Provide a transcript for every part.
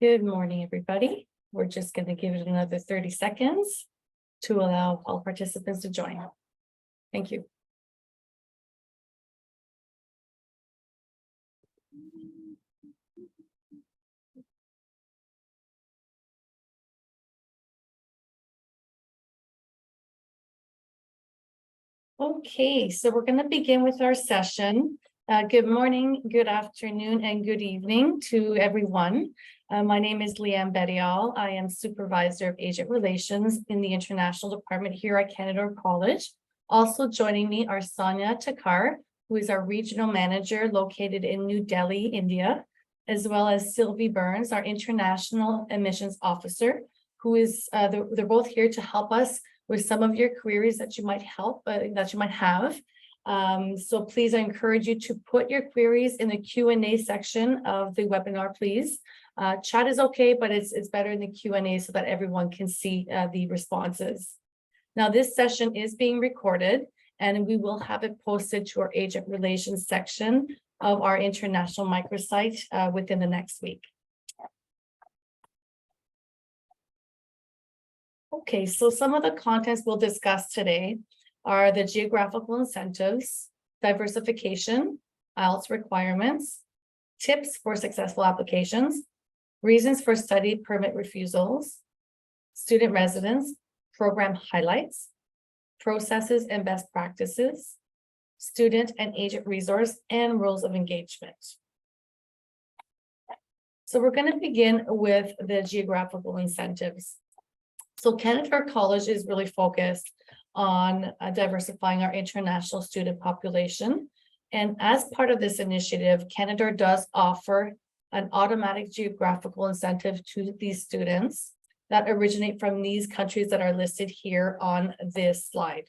Good morning, everybody. We're just going to give it another 30 seconds to allow all participants to join. Thank you. Okay, so we're going to begin with our session. Good morning, good afternoon, and good evening to everyone. My name is Leanne Bettial. I am Supervisor of Agent Relations in the International Department here at Canadore College. Also joining me are Sonia Takar, who is our Regional Manager located in New Delhi, India, as well as Sylvie Burns, our International Admissions Officer, who is, they're both here to help us with some of your queries that you might have. So please, I encourage you to put your queries in the Q&A section of the webinar, please. Chat is okay, but it's better in the Q&A so that everyone can see the responses. Now, this session is being recorded, and we will have it posted to our agent relations section of our international microsite within the next week. Okay, so some of the contents we'll discuss today are the geographical incentives, diversification, IELTS requirements, tips for successful applications, reasons for study permit refusals, student residence, program highlights, processes and best practices, student and agent resource, and rules of engagement. So we're going to begin with the geographical incentives. So Canadore College is really focused on diversifying our international student population. And as part of this initiative, Canadore does offer an automatic geographical incentive to these students that originate from these countries that are listed here on this slide.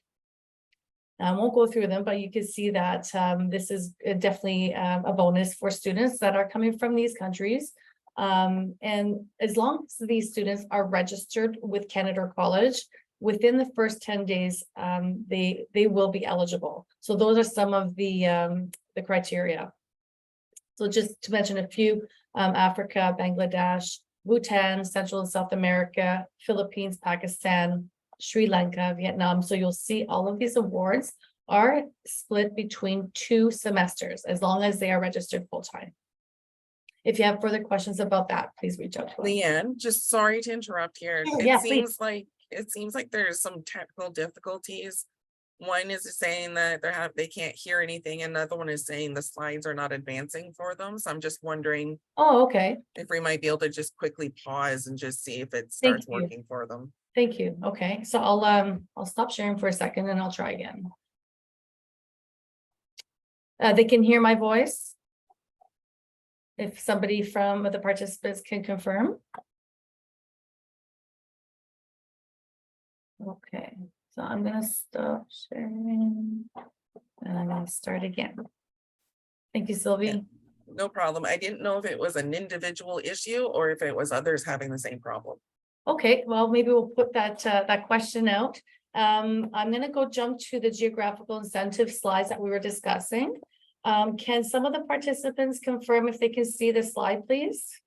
Now, I won't go through them, but you can see that this is definitely a bonus for students that are coming from these countries. And as long as these students are registered with Canadore College, within the first 10 days, they will be eligible. So those are some of the criteria. So just to mention a few, Africa, Bangladesh, Bhutan, Central and South America, Philippines, Pakistan, Sri Lanka, Vietnam. So you'll see all of these awards are split between 2 semesters, as long as they are registered full-time. If you have further questions about that, please reach out to us. Leanne, just sorry to interrupt here. It seems like there's some technical difficulties. One is saying that they can't hear anything, and another one is saying the slides are not advancing for them. So I'm just wondering. Oh, okay. If we might be able to just quickly pause and just see if it starts working for them. Thank you. Okay, so I'll stop sharing for a second and I'll try again. They can hear my voice. If somebody from the participants can confirm. Okay, so I'm going to stop sharing and I'm going to start again. Thank you, Sylvie. Yeah, no problem. I didn't know if it was an individual issue or if it was others having the same problem. Okay, well, maybe we'll put that question out. I'm going to go jump to the geographical incentive slides that we were discussing. Can some of the participants confirm if they can see the slide, please?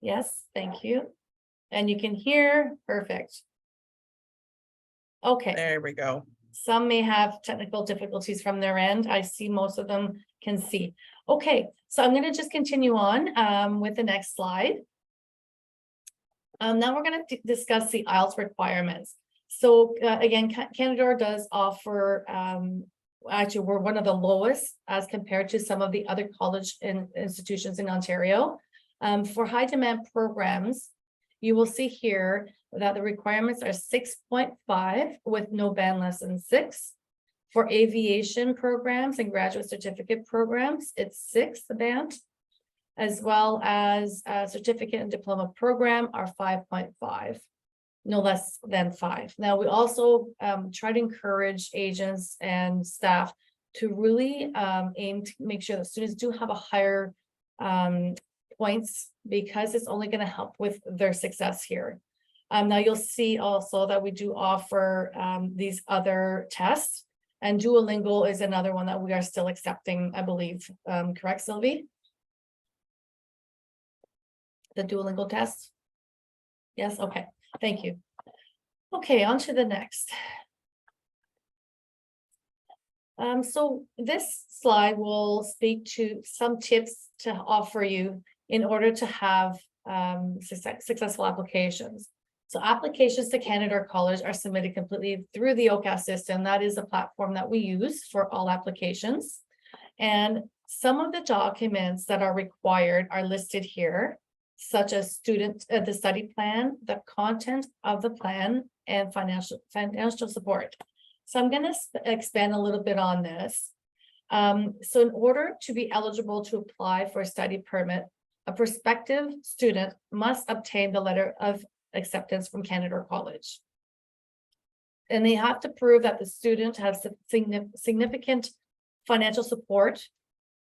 Yes, thank you. And you can hear, perfect. Okay. There we go. Some may have technical difficulties from their end. I see most of them can see. Okay, so I'm going to just continue on with the next slide. Now we're going to discuss the IELTS requirements. So again, Canadore does offer, actually we're one of the lowest as compared to some of the other college institutions in Ontario. For high demand programs, you will see here that the requirements are 6.5 with no band less than 6. For aviation programs and graduate certificate programs, it's 6, the band, as well as certificate and diploma program are 5.5, no less than 5. Now, we also try to encourage agents and staff to really aim to make sure that students do have a higher points, because it's only going to help with their success here. Now you'll see also that we do offer these other tests, and Duolingo is another one that we are still accepting, I believe. Correct, Sylvie? the Duolingo test? Yes, okay, thank you. Okay, on to the next. So this slide will speak to some tips to offer you in order to have successful applications. So applications to Canada or college are submitted completely through the OCAS system. That is the platform that we use for all applications. And some of the documents that are required are listed here, such as the study plan, the content of the plan, and financial support. So I'm going to expand a little bit on this. So in order to be eligible to apply for a study permit, a prospective student must obtain the letter of acceptance from Canada or college. And they have to prove that the student has significant financial support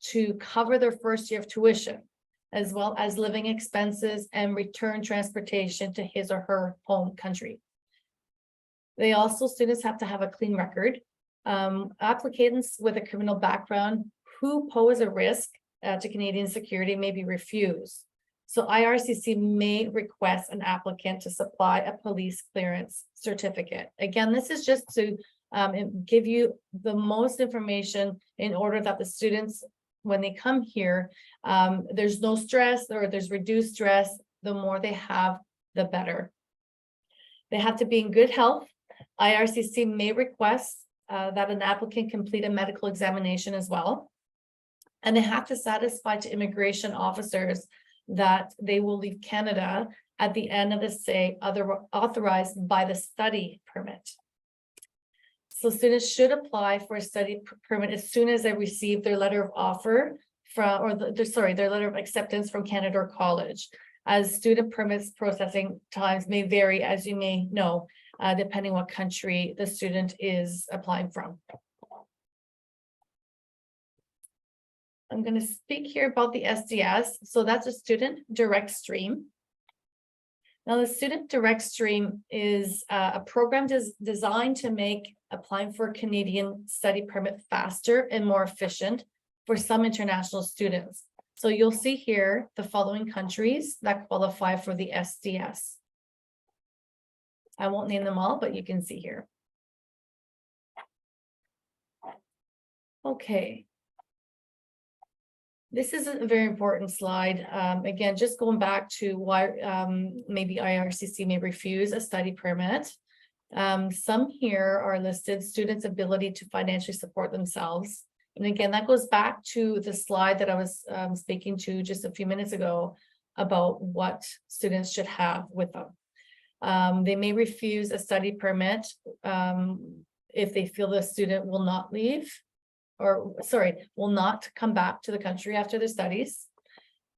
to cover their first year of tuition, as well as living expenses and return transportation to his or her home country. Students have to have a clean record. Applicants with a criminal background who pose a risk to Canadian security may be refused. So IRCC may request an applicant to supply a police clearance certificate. Again, this is just to give you the most information in order that the students, when they come here, there's no stress or there's reduced stress. The more they have, the better. They have to be in good health. IRCC may request that an applicant complete a medical examination as well. And they have to satisfy to immigration officers that they will leave Canada at the end of the stay authorized by the study permit. So students should apply for a study permit as soon as they receive their letter of offer their letter of acceptance from Canada or college, as student permits processing times may vary, as you may know, depending what country the student is applying from. I'm going to speak here about the SDS. So that's a student direct stream. Now, the student direct stream is a program designed to make applying for a Canadian study permit faster and more efficient for some international students. So you'll see here the following countries that qualify for the SDS. I won't name them all, but you can see here. Okay. This is a very important slide. Again, just going back to why maybe IRCC may refuse a study permit. Some here are listed students' ability to financially support themselves. And again, that goes back to the slide that I was speaking to just a few minutes ago about what students should have with them. They may refuse a study permit if they feel the student will not leave, will not come back to the country after their studies.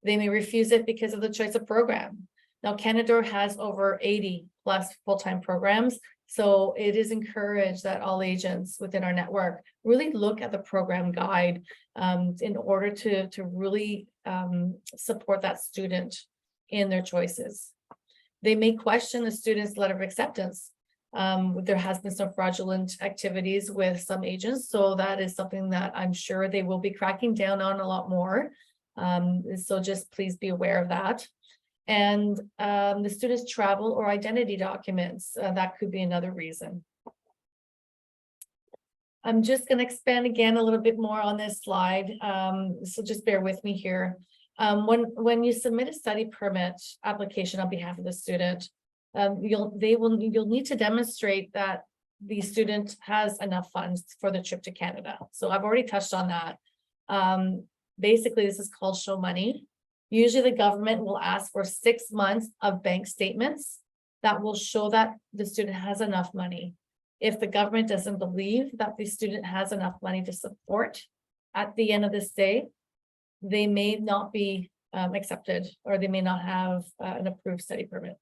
They may refuse it because of the choice of program. Now, Canada has over 80 plus full-time programs, so it is encouraged that all agents within our network really look at the program guide in order to really support that student in their choices. They may question the student's letter of acceptance. There has been some fraudulent activities with some agents, so that is something that I'm sure they will be cracking down on a lot more. So just please be aware of that. And the student's travel or identity documents, that could be another reason. I'm just going to expand again a little bit more on this slide, so just bear with me here. When you submit a study permit application on behalf of the student, you'll need to demonstrate that the student has enough funds for the trip to Canada. So I've already touched on that. Basically, this is called show money. Usually the government will ask for 6 months of bank statements that will show that the student has enough money. If the government doesn't believe that the student has enough money to support at the end of the stay, they may not be accepted, or they may not have an approved study permit.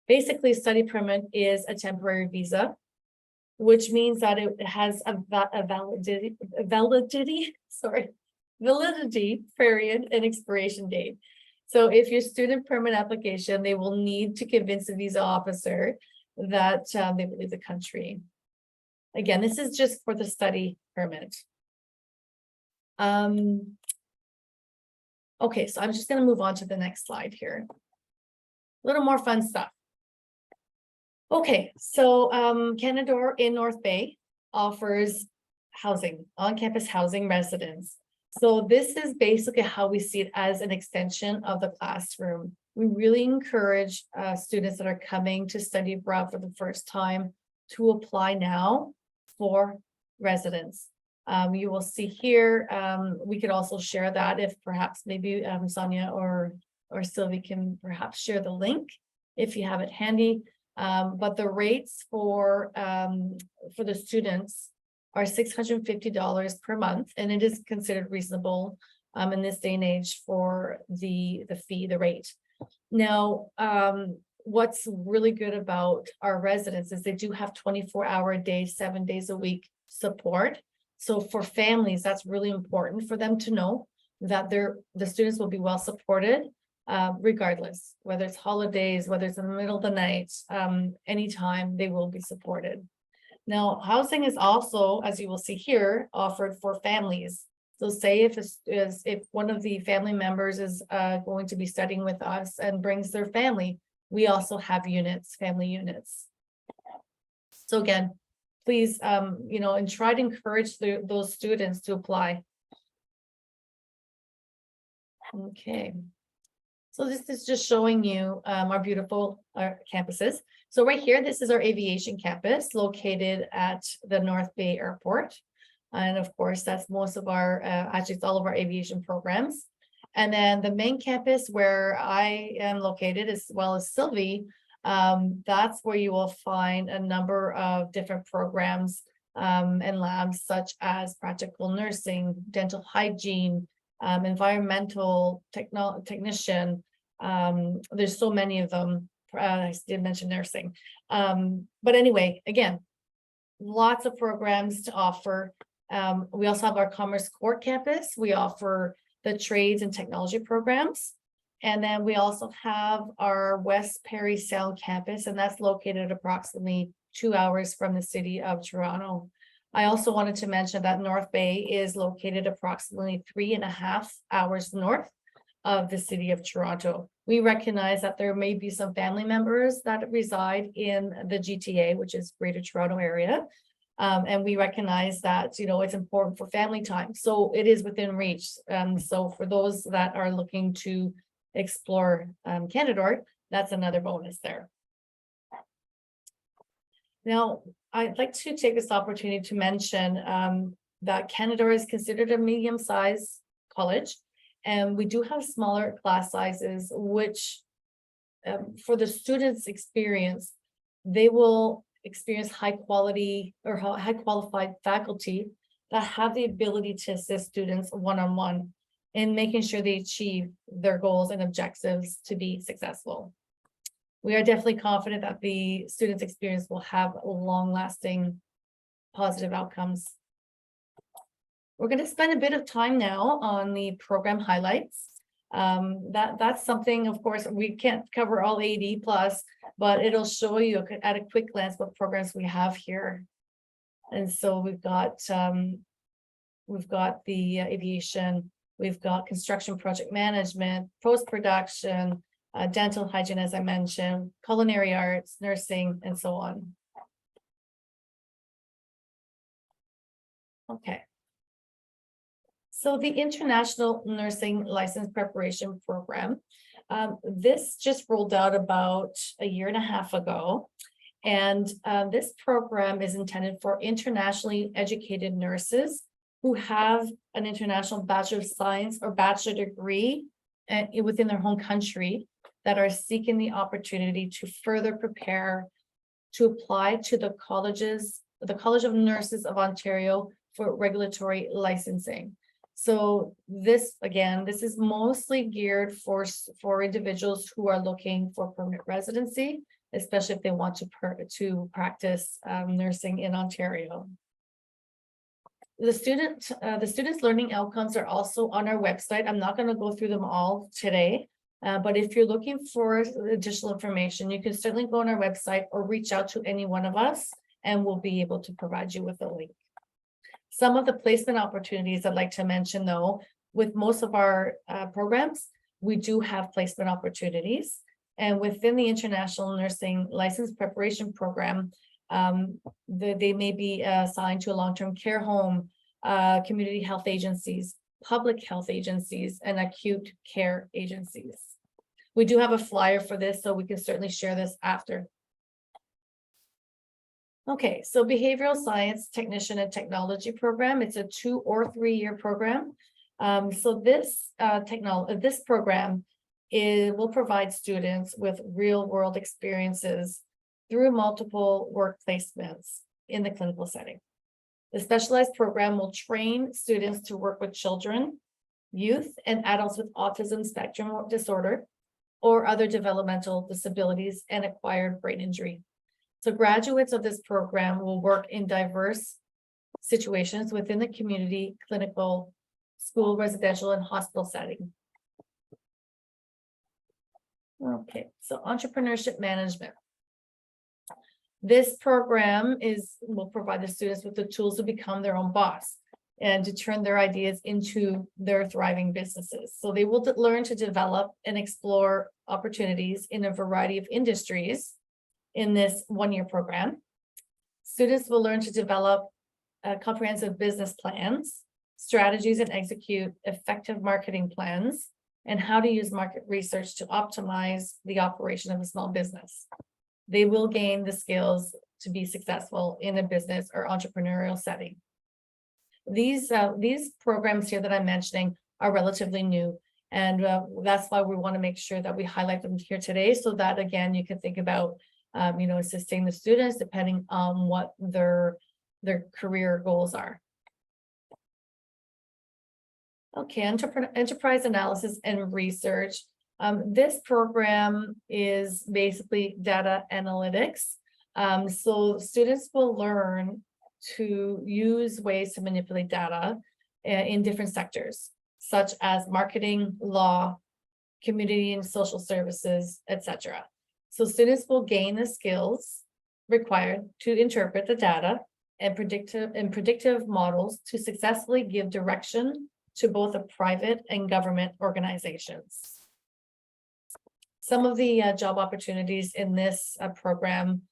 Basically, study permit is a temporary visa, which means that it has a validity period and expiration date. So if your student permit application, they will need to convince the visa officer that they will leave the country. Again, this is just for the study permit. Okay, so I'm just gonna move on to the next slide here. A little more fun stuff. Okay, so Canadore in North Bay offers housing, on-campus housing residence. So this is basically how we see it as an extension of the classroom. We really encourage students that are coming to study abroad for the first time to apply now for residence. You will see here, we could also share that if perhaps maybe Sonia or Sylvie can perhaps share the link if you have it handy. But the rates for the students are $650 per month, and it is considered reasonable in this day and age for the fee, the rate. Now, what's really good about our residents is they do have 24-hour a day, 7 days a week support. So for families, that's really important for them to know that the students will be well supported. Regardless, whether it's holidays, whether it's in the middle of the night, anytime they will be supported. Now, housing is also, as you will see here, offered for families. So say if one of the family members is going to be studying with us and brings their family, we also have units, family units. So again, please, and try to encourage those students to apply. Okay. So this is just showing you our beautiful campuses. So right here, this is our aviation campus located at the North Bay Airport. And of course, that's most of our, actually it's all of our aviation programs. And then the main campus where I am located, as well as Sylvie, that's where you will find a number of different programs and labs such as practical nursing, dental hygiene, environmental technician. There's so many of them. I did mention nursing. But anyway, again, lots of programs to offer. We also have our Commerce Court campus. We offer the trades and technology programs. And then we also have our West Parry Sound campus, and that's located approximately 2 hours from the city of Toronto. I also wanted to mention that North Bay is located approximately 3.5 hours north of the city of Toronto. We recognize that there may be some family members that reside in the GTA, which is Greater Toronto Area. And we recognize that, it's important for family time. So it is within reach. So for those that are looking to explore Canadore, that's another bonus there. Now, I'd like to take this opportunity to mention that Canadore is considered a medium-sized college, and we do have smaller class sizes, which for the students' experience, they will experience high quality or high qualified faculty that have the ability to assist students one-on-one in making sure they achieve their goals and objectives to be successful. We are definitely confident that the students' experience will have long-lasting positive outcomes. We're going to spend a bit of time now on the program highlights. That's something, of course, we can't cover all 80 plus, but it'll show you at a quick glance what programs we have here. And so we've got the aviation, we've got construction project management, post-production, dental hygiene, as I mentioned, culinary arts, nursing, and so on. Okay. So the International Nursing License Preparation Program, this just rolled out about 1.5 years ago. And this program is intended for internationally educated nurses who have an international Bachelor of Science or bachelor degree within their home country that are seeking the opportunity to further prepare to apply to the College of Nurses of Ontario for regulatory licensing. So this is mostly geared for individuals who are looking for permanent residency, especially if they want to practice nursing in Ontario. The students' learning outcomes are also on our website. I'm not going to go through them all today, but if you're looking for additional information, you can certainly go on our website or reach out to any one of us, and we'll be able to provide you with a link. Some of the placement opportunities I'd like to mention, though, with most of our programs, we do have placement opportunities. And within the International Nursing License Preparation Program, they may be assigned to a long-term care home, community health agencies, public health agencies, and acute care agencies. We do have a flyer for this, so we can certainly share this after. Okay, so behavioral science technician and technology program, it's a 2 or 3 year program. So this this program will provide students with real world experiences through multiple work placements in the clinical setting. The specialized program will train students to work with children, youth, and adults with autism spectrum disorder or other developmental disabilities and acquired brain injury. So graduates of this program will work in diverse situations within the community, clinical, school, residential, and hospital setting. Okay, so entrepreneurship management. This program will provide the students with the tools to become their own boss and to turn their ideas into their thriving businesses. So they will learn to develop and explore opportunities in a variety of industries in this 1 year program. Students will learn to develop comprehensive business plans, strategies, and execute effective marketing plans, and how to use market research to optimize the operation of a small business. They will gain the skills to be successful in a business or entrepreneurial setting. These programs here that I'm mentioning are relatively new, and that's why we want to make sure that we highlight them here today, so that again you can think about assisting the students depending on what their career goals are. Okay, enterprise analysis and research. This program is basically data analytics. So students will learn to use ways to manipulate data in different sectors, such as marketing, law, community and social services, etc. So students will gain the skills required to interpret the data and predictive models to successfully give direction to both the private and government organizations. Some of the job opportunities in this program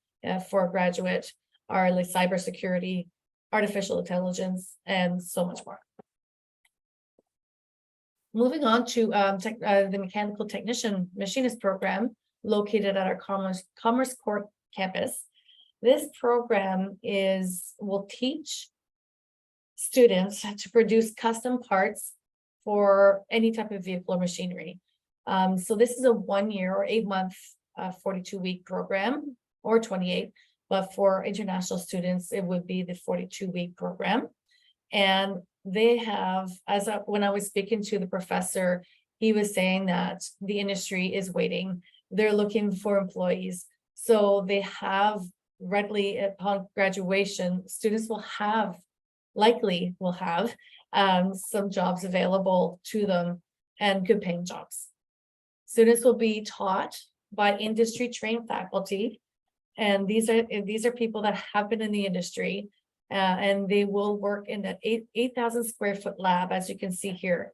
for a graduate are like cybersecurity, artificial intelligence, and so much more. Moving on to the mechanical technician machinist program located at our Commerce Court campus. This program will teach students to produce custom parts for any type of vehicle or machinery. So this is a 1 year or 8 month, 42-week program, or 28, but for international students, it would be the 42-week program. And they have, when I was speaking to the professor, he was saying that the industry is waiting. They're looking for employees. So they have readily upon graduation, students likely will have some jobs available to them and good paying jobs. Students will be taught by industry trained faculty. And these are people that have been in the industry, and they will work in that 8,000 square foot lab, as you can see here.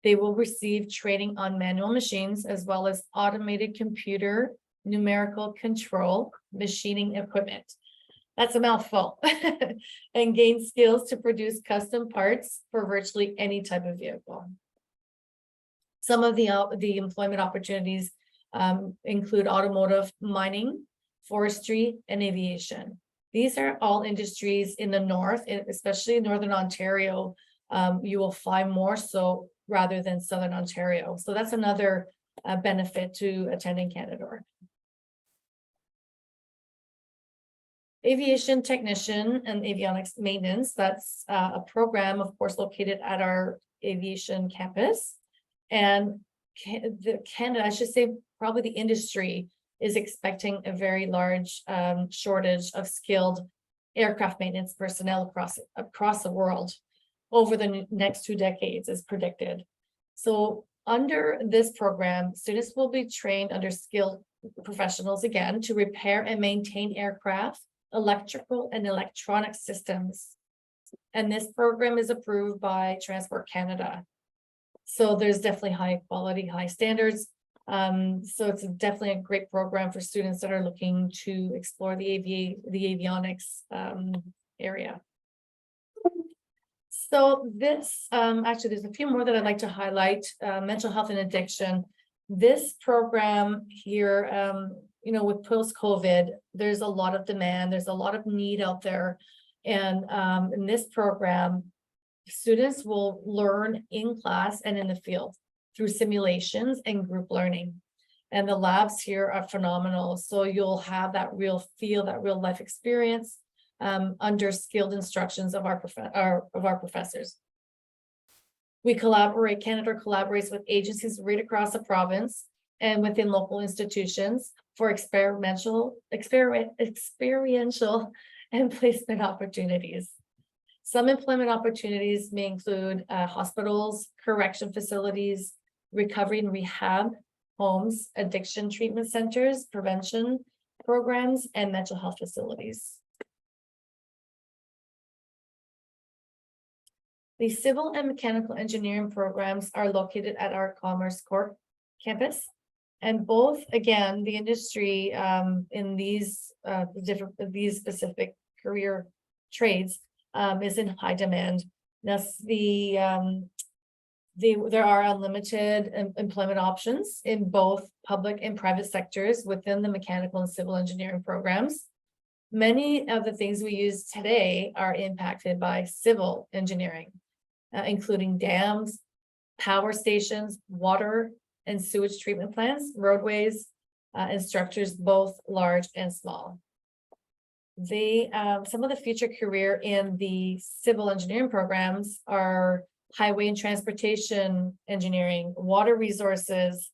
They will receive training on manual machines as well as automated computer numerical control machining equipment. That's a mouthful. And gain skills to produce custom parts for virtually any type of vehicle. Some of the employment opportunities include automotive, mining, forestry, and aviation. These are all industries in the north, especially in Northern Ontario. You will find more so rather than Southern Ontario. So that's another benefit to attending Canadore. Aviation technician and avionics maintenance, that's a program, of course, located at our aviation campus. And Canada, I should say, probably the industry is expecting a very large shortage of skilled aircraft maintenance personnel across the world over the next 2 decades, is predicted. So under this program, students will be trained under skilled professionals again to repair and maintain aircraft, electrical and electronic systems. And this program is approved by Transport Canada. So there's definitely high quality, high standards. So it's definitely a great program for students that are looking to explore the avionics area. So this, actually, there's a few more that I'd like to highlight, mental health and addiction. This program here, you know, with post-COVID, there's a lot of demand, there's a lot of need out there. And in this program, students will learn in class and in the field through simulations and group learning. And the labs here are phenomenal. So you'll have that real feel, that real life experience under skilled instructions of our professors. Canada collaborates with agencies right across the province and within local institutions for experiential and placement opportunities. Some employment opportunities may include hospitals, correction facilities, recovery and rehab homes, addiction treatment centers, prevention programs, and mental health facilities. The civil and mechanical engineering programs are located at our Commerce Court campus. And both, again, the industry in these specific career trades is in high demand. Thus, there are unlimited employment options in both public and private sectors within the mechanical and civil engineering programs. Many of the things we use today are impacted by civil engineering, including dams, power stations, water and sewage treatment plants, roadways, and structures both large and small. Some of the future career in the civil engineering programs are highway and transportation engineering, water resources,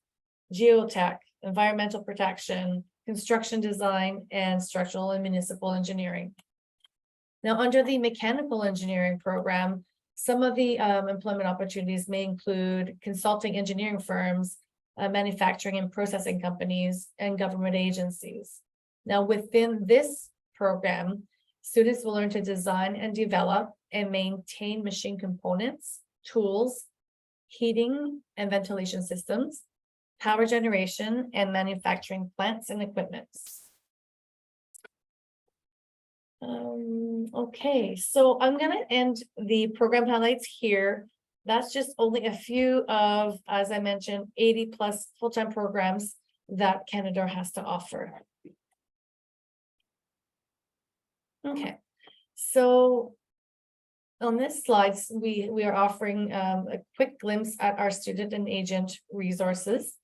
geotech, environmental protection, construction design, and structural and municipal engineering. Now, under the mechanical engineering program, some of the employment opportunities may include consulting engineering firms, manufacturing and processing companies, and government agencies. Now, within this program, students will learn to design and develop and maintain machine components, tools, heating and ventilation systems, power generation, and manufacturing plants and equipment. Okay, so I'm going to end the program highlights here. That's just only a few of, as I mentioned, 80 plus full-time programs that Canadore has to offer. Okay, so on this slide, we are offering a quick glimpse at our student and agent resources.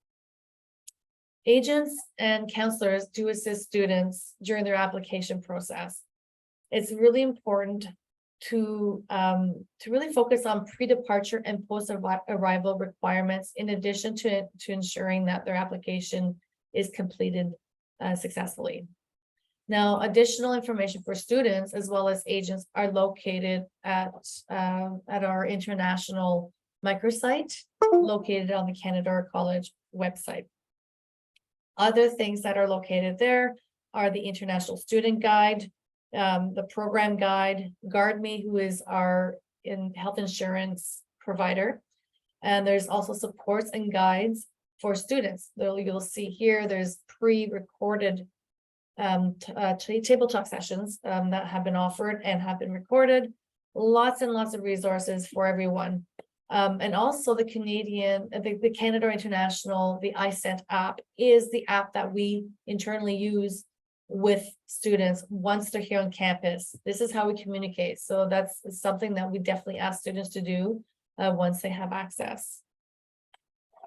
Agents and counselors do assist students during their application process. It's really important to really focus on pre-departure and post-arrival requirements, in addition to ensuring that their application is completed successfully. Now, additional information for students as well as agents are located at our international microsite located on the Canadore College website. Other things that are located there are the International Student Guide, the program guide, GuardMe, who is our health insurance provider. And there's also supports and guides for students. You'll see here, there's pre-recorded table talk sessions that have been offered and have been recorded. Lots and lots of resources for everyone. And also the Canadore International, the iCENT app is the app that we internally use with students once they're here on campus. This is how we communicate. So that's something that we definitely ask students to do once they have access.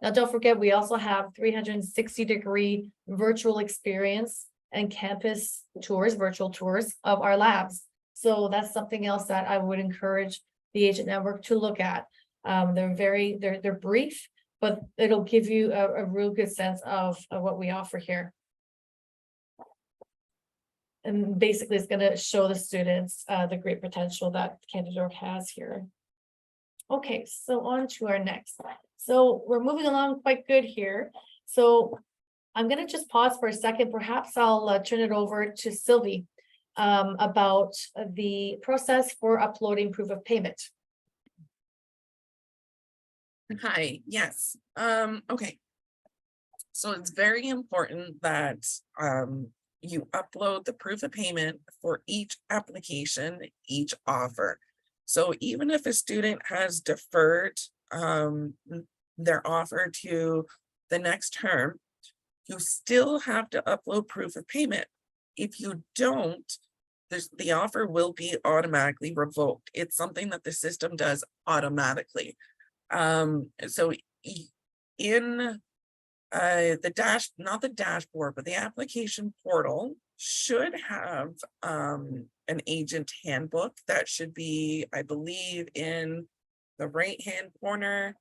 Now, don't forget, we also have 360-degree virtual experience and campus tours, virtual tours of our labs. So that's something else that I would encourage the agent network to look at. They're brief, but it'll give you a real good sense of what we offer here. And basically it's going to show the students the great potential that Canadore has here. Okay, so on to our next slide. So we're moving along quite good here. So I'm going to just pause for a second. Perhaps I'll turn it over to Sylvie about the process for uploading proof of payment. Hi, yes, okay. So it's very important that you upload the proof of payment for each application, each offer. So even if a student has deferred their offer to the next term, you still have to upload proof of payment. If you don't, the offer will be automatically revoked. It's something that the system does automatically. So in not the dashboard, but the application portal should have an agent handbook that should be, I believe, in the right-hand corner.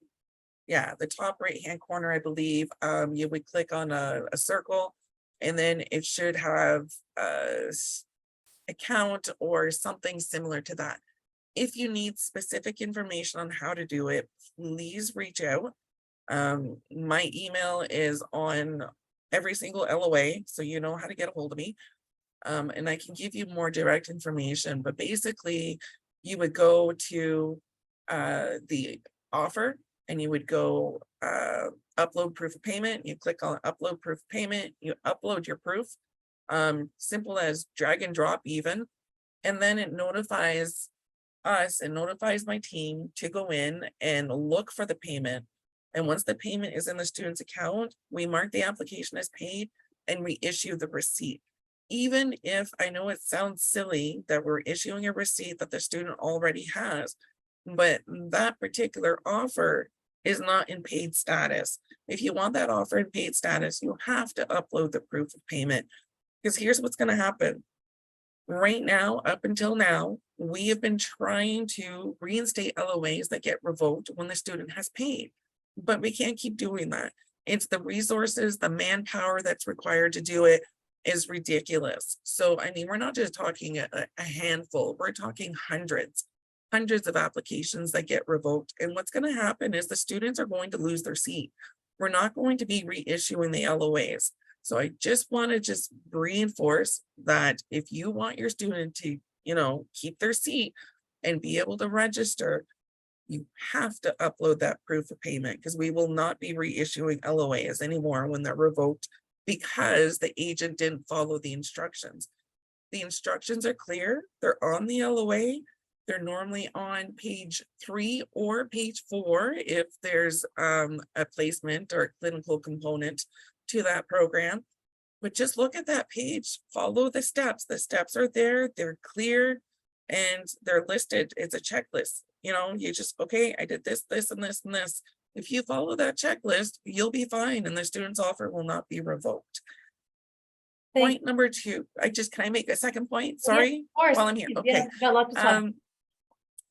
Yeah, the top right-hand corner, I believe. You would click on a circle, and then it should have a account or something similar to that. If you need specific information on how to do it, please reach out. My email is on every single LOA, so you know how to get a hold of me. And I can give you more direct information, but basically you would go to the offer and you would go upload proof of payment. You click on upload proof of payment, you upload your proof. Simple as drag and drop even. And then it notifies us and notifies my team to go in and look for the payment. And once the payment is in the student's account, we mark the application as paid and we issue the receipt. Even if I know it sounds silly that we're issuing a receipt that the student already has, but that particular offer is not in paid status. If you want that offer in paid status, you have to upload the proof of payment. Because here's what's going to happen. Right now, up until now, we have been trying to reinstate LOAs that get revoked when the student has paid, but we can't keep doing that. It's the resources, the manpower that's required to do it is ridiculous. So, I mean, we're not just talking a handful, we're talking hundreds of applications that get revoked. And what's going to happen is the students are going to lose their seat. We're not going to be reissuing the LOAs. So I just want to reinforce that if you want your student to, keep their seat and be able to register, you have to upload that proof of payment because we will not be reissuing LOAs anymore when they're revoked because the agent didn't follow the instructions. The instructions are clear. They're on the LOA. They're normally on page 3 or page 4 if there's a placement or a clinical component to that program. But just look at that page, follow the steps. The steps are there, they're clear, and they're listed. It's a checklist. You just, okay, I did this, this, and this, and this. If you follow that checklist, you'll be fine, and the student's offer will not be revoked. Point number 2, can I make a second point? Sorry, of course. While I'm here. Okay. Yeah, got lots of time.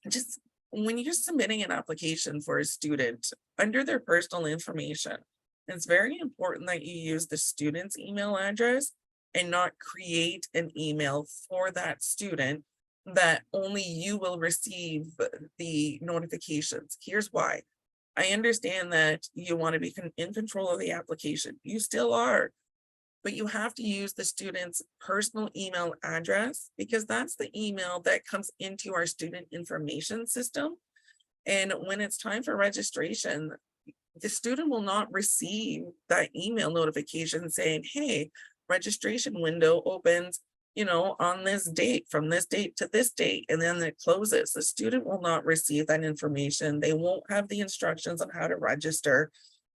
Just when you're submitting an application for a student, under their personal information, it's very important that you use the student's email address and not create an email for that student that only you will receive the notifications. Here's why. I understand that you want to be in control of the application. You still are, but you have to use the student's personal email address because that's the email that comes into our student information system. And when it's time for registration, the student will not receive that email notification saying, hey, registration window opens, on this date, from this date to this date, and then it closes. The student will not receive that information. They won't have the instructions on how to register.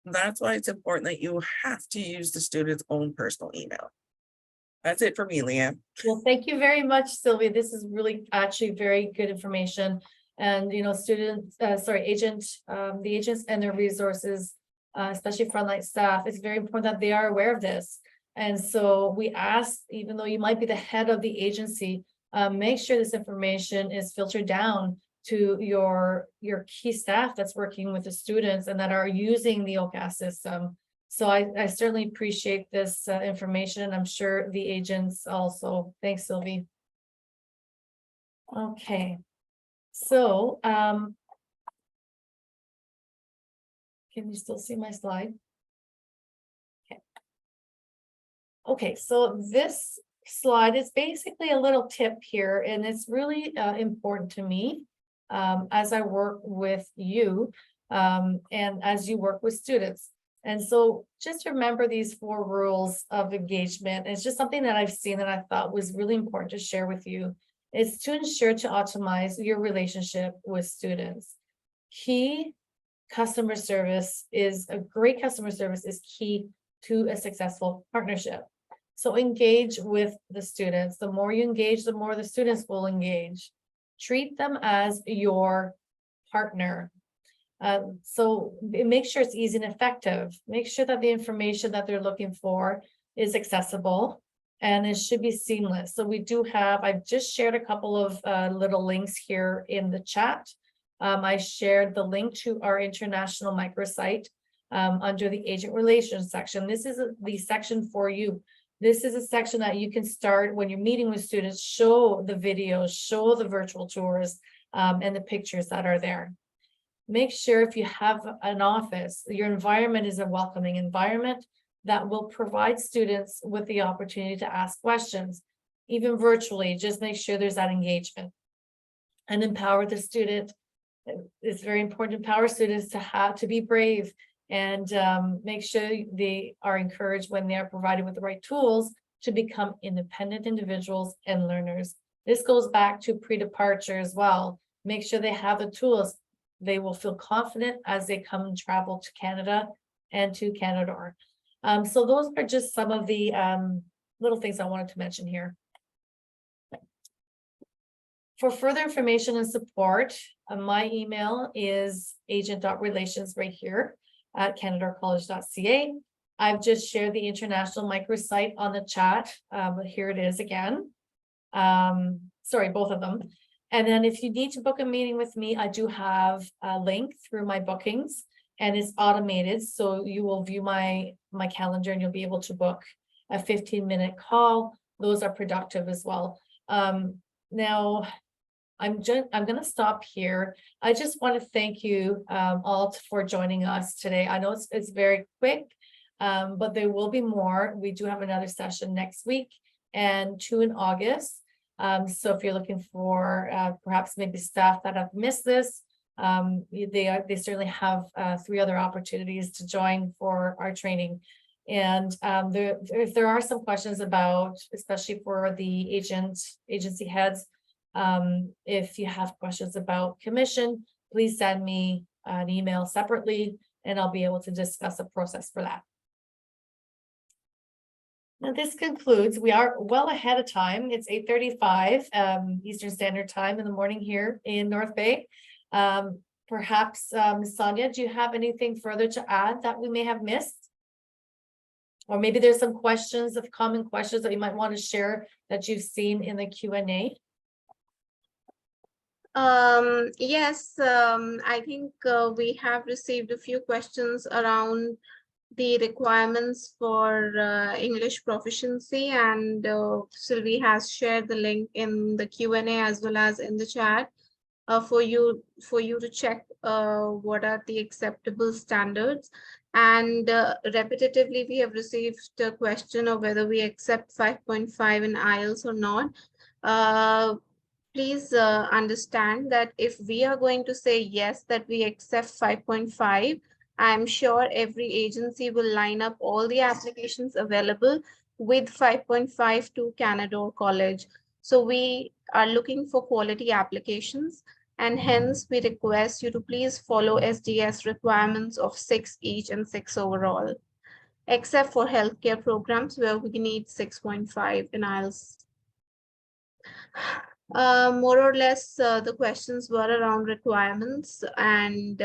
That's why it's important that you have to use the student's own personal email. That's it for me, Leanne. Well, thank you very much, Sylvia. This is really actually very good information. And, agent, the agents and their resources, especially frontline staff, it's very important that they are aware of this. And so we ask, even though you might be the head of the agency, make sure this information is filtered down to your key staff that's working with the students and that are using the OCAS system. So I certainly appreciate this information, and I'm sure the agents also. Thanks, Sylvie. Okay, so can you still see my slide? Okay, so this slide is basically a little tip here, and it's really important to me as I work with you. and as you work with students. And so just remember these 4 rules of engagement. It's just something that I've seen that I thought was really important to share with you. Is to ensure to optimize your relationship with students. Key customer service is a great customer service is key to a successful partnership. So engage with the students. The more you engage, the more the students will engage. Treat them as your partner. So make sure it's easy and effective. Make sure that the information that they're looking for is accessible and it should be seamless. So we do have, I've just shared a couple of little links here in the chat. I shared the link to our international microsite under the agent relations section. This is the section for you. This is a section that you can start when you're meeting with students, show the videos, show the virtual tours, and the pictures that are there. Make sure if you have an office, your environment is a welcoming environment that will provide students with the opportunity to ask questions, even virtually. Just make sure there's that engagement and empower the student. It's very important to empower students to be brave and make sure they are encouraged when they are provided with the right tools to become independent individuals and learners. This goes back to pre-departure as well. Make sure they have the tools. They will feel confident as they come and travel to Canada and to Canadore. So those are just some of the little things I wanted to mention here. For further information and support, my email is agent.relations right here at canadorecollege.ca. I've just shared the international microsite on the chat. Here it is again. Sorry, both of them. And then if you need to book a meeting with me, I do have a link through my bookings and it's automated. So you will view my calendar and you'll be able to book a 15-minute call. Those are productive as well. Now, I'm going to stop here. I just want to thank you all for joining us today. I know it's very quick, but there will be more. We do have another session next week and 2 in August. So if you're looking for perhaps maybe staff that have missed this, they certainly have 3 other opportunities to join for our training. And if there are some questions about, especially for the agency heads, if you have questions about commission, please send me an email separately and I'll be able to discuss a process for that. Now this concludes, we are well ahead of time. It's 8:35 Eastern Standard Time in the morning here in North Bay. Perhaps Sonia, do you have anything further to add that we may have missed? Or maybe there's some questions of common questions that you might want to share that you've seen in the Q&A. Yes, I think we have received a few questions around the requirements for English proficiency, and Sylvie has shared the link in the Q&A as well as in the chat for you to check what are the acceptable standards. And repetitively we have received a question of whether we accept 5.5 in IELTS or not. Please understand that if we are going to say yes, that we accept 5.5, I'm sure every agency will line up all the applications available with 5.5 to Canadore College. So we are looking for quality applications, and hence we request you to please follow SDS requirements of 6 each and 6 overall, except for healthcare programs where we need 6.5 in IELTS. More or less, the questions were around requirements, and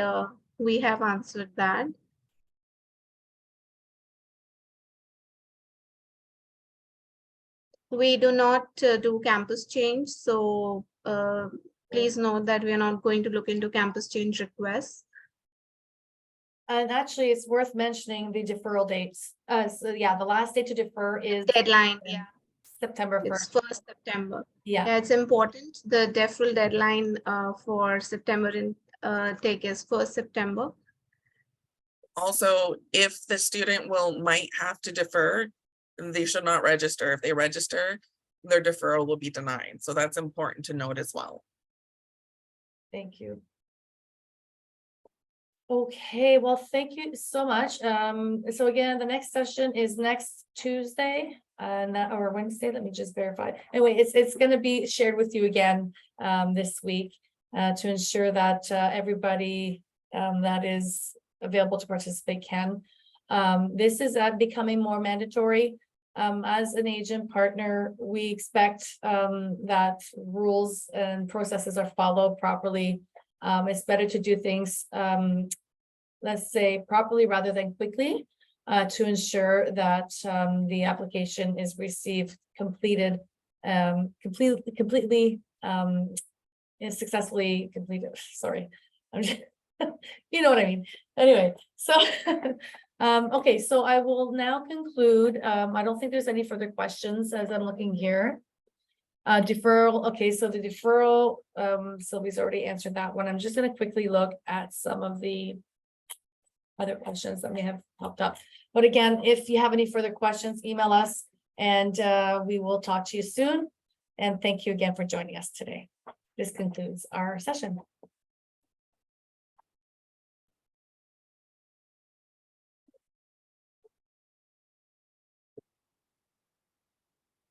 we have answered that. We do not do campus change, so please note that we are not going to look into campus change requests. And actually, it's worth mentioning the deferral dates. So yeah, the last date to defer is Deadline, yeah. September 1st. It's 1st September. Yeah, It's important. The deferral deadline for September intake is 1st September. Also, if the student might have to defer, they should not register. If they register, their deferral will be denied. So that's important to note as well. thank you. Okay, well, thank you so much. So again, the next session is next Tuesday, or Wednesday, let me just verify. Anyway, it's gonna be shared with you again, this week, to ensure that, everybody, that is available to participate can. This is, becoming more mandatory. As an agent partner, we expect, that rules and processes are followed properly. It's better to do things, let's say properly rather than quickly, to ensure that, the application is received, completed, completely, is successfully completed. Sorry. I'm just, you know what I mean. Anyway, so, okay, so I will now conclude. I don't think there's any further questions as I'm looking here. Deferral, okay, so the deferral, Sylvie's already answered that one. I'm just gonna quickly look at some of the other questions that may have popped up. But again, if you have any further questions, email us and we will talk to you soon. And thank you again for joining us today. This concludes our session.